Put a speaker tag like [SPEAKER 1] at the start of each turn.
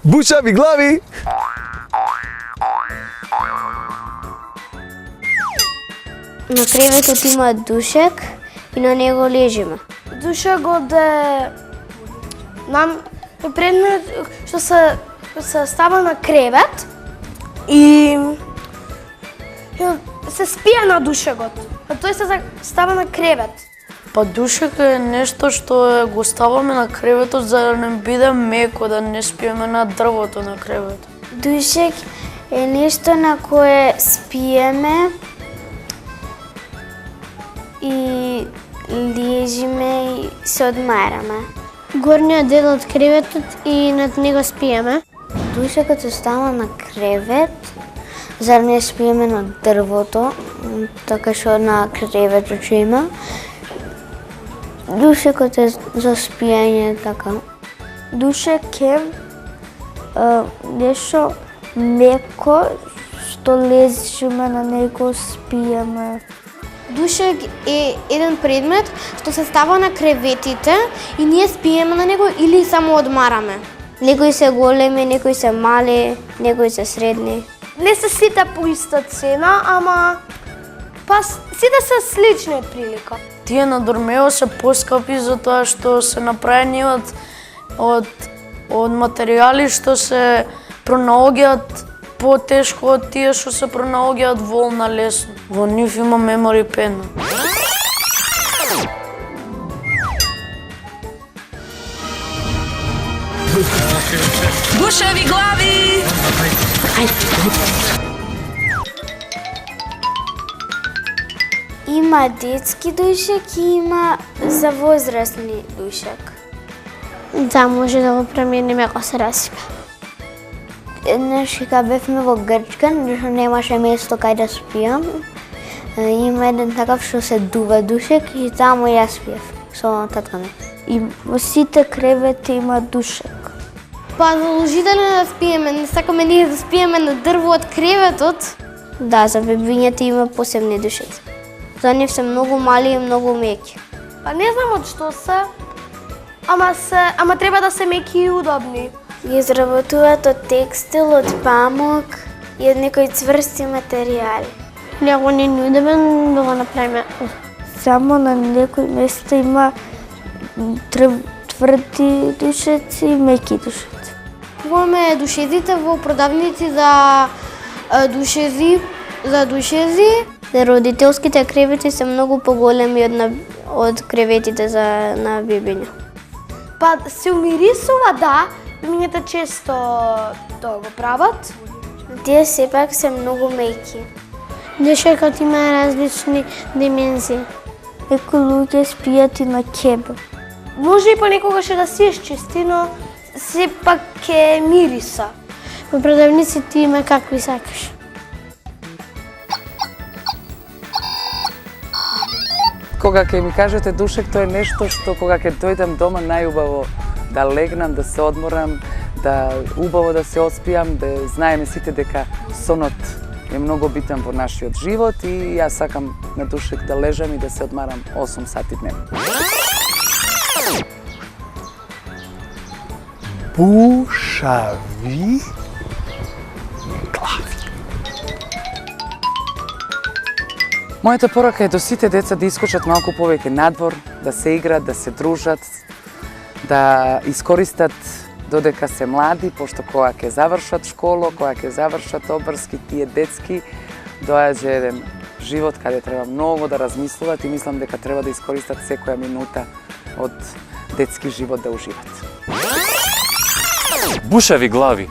[SPEAKER 1] Бушави глави!
[SPEAKER 2] На креветот има душек и на него лежиме.
[SPEAKER 3] Душекот е предмет што се става на кревет и се спие на душекот. А тој се става на кревет.
[SPEAKER 4] Па душек е нешто што го ставаме на креветот за да не биде меко, да не спиеме на дрвото на креветот.
[SPEAKER 2] Душек е нешто на кое спиеме и лежиме и се одмараме.
[SPEAKER 5] Горниот дел од креветот и над него спиеме.
[SPEAKER 2] Душекот се става на кревет, за да не спиеме на дрвото, така што на креветот ќе има. Душекот е за спиење, така.
[SPEAKER 3] Душек е нешто меко што лежиме на него, спиеме.
[SPEAKER 5] Душек е еден предмет што се става на креветите и ние спиеме на него или само одмараме.
[SPEAKER 2] Некои се големи, некои се мали, некои се средни.
[SPEAKER 3] Не се сите по иста цена, ама сите се слични прилика.
[SPEAKER 4] Тие на Дормео се поскапи затоа што се направени од материјали што се пронаоѓаат потешко од тие што се пронаоѓаат волна лесно. Во нив има мемори пена.
[SPEAKER 6] Бушеви глави!
[SPEAKER 2] Има детски душек и има за возрастни душек.
[SPEAKER 5] Да, може да го премениме ако се расипе.
[SPEAKER 2] Еднаш кога бевме во Грчка, што немаше место кај да спиам, има еден такав што се дува душек и таму ја спиев со татко ми.
[SPEAKER 3] И во сите кревети има душек.
[SPEAKER 5] Па задолжително да спиеме, не сакаме ние да спиеме на дрво од креветот.
[SPEAKER 2] Да, за бебињата има посебни душеци. За нив се многу мали и многу меки.
[SPEAKER 3] Па не знам од што се, ама треба да се меки и удобни.
[SPEAKER 2] Ги изработуваат од текстил, од памук и од некои цврсти материјали.
[SPEAKER 5] Или ако не ни удобен да го направиме.
[SPEAKER 3] Само на некои места има тврди душеци и меки душеци.
[SPEAKER 5] Купуваме душезите во продавници за душези.
[SPEAKER 2] Родителските кревети се многу поголеми од креветите на бебиња.
[SPEAKER 3] Па се умирисува, да, бебињата често тоа го прават.
[SPEAKER 2] Тие сепак се многу меки.
[SPEAKER 5] Душекот има различни димензии.
[SPEAKER 3] Некои луѓе спијат и на кеб. Може и понекогаш да си чисти, но сепак ќе мириса.
[SPEAKER 5] Во продавниците има какви сакаш.
[SPEAKER 7] Кога ќе ми кажете душек, тоа е нешто што кога ќе дојдам дома најубаво да легнам, да се одморам, да убаво да се оспијам, да знаеме сите дека сонот е многу битен во нашиот живот и јас сакам на душек да лежам и да се одмарам 8 сати дневно.
[SPEAKER 1] Бушави глави.
[SPEAKER 7] Мојата порака е до сите деца да искочат малку повеќе надвор, да се играат, да се дружат, да искористат додека се млади, пошто кога ќе завршат школо, кога ќе завршат обрски, тие детски, доаѓа еден живот каде треба многу да размислуват и мислам дека треба да искористат секоја минута од детски живот да уживат.
[SPEAKER 8] Бушави глави!